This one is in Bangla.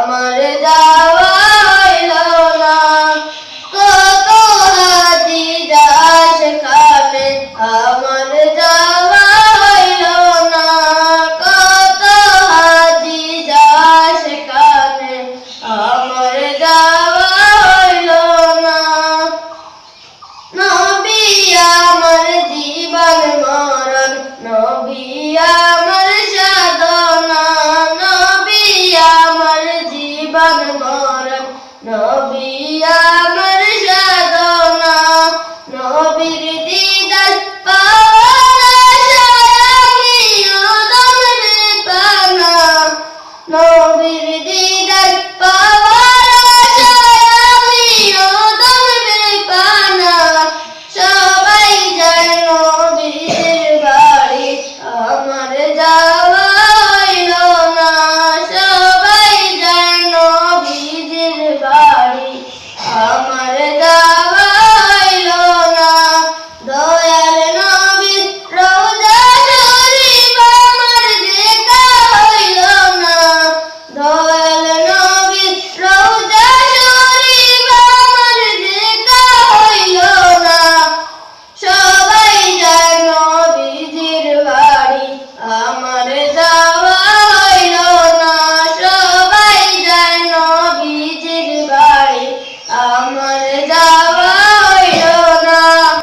আমার যাওয়া হইল না। কত হাজি যাস খানে আমার যাওয়া হইল না। কত হাজি যাস খানে আমার যাওয়া হইল না। নবী আমার জীবন মরণ, নবী আমার সাধনা, নবী আমার জীবন মরণ, নবী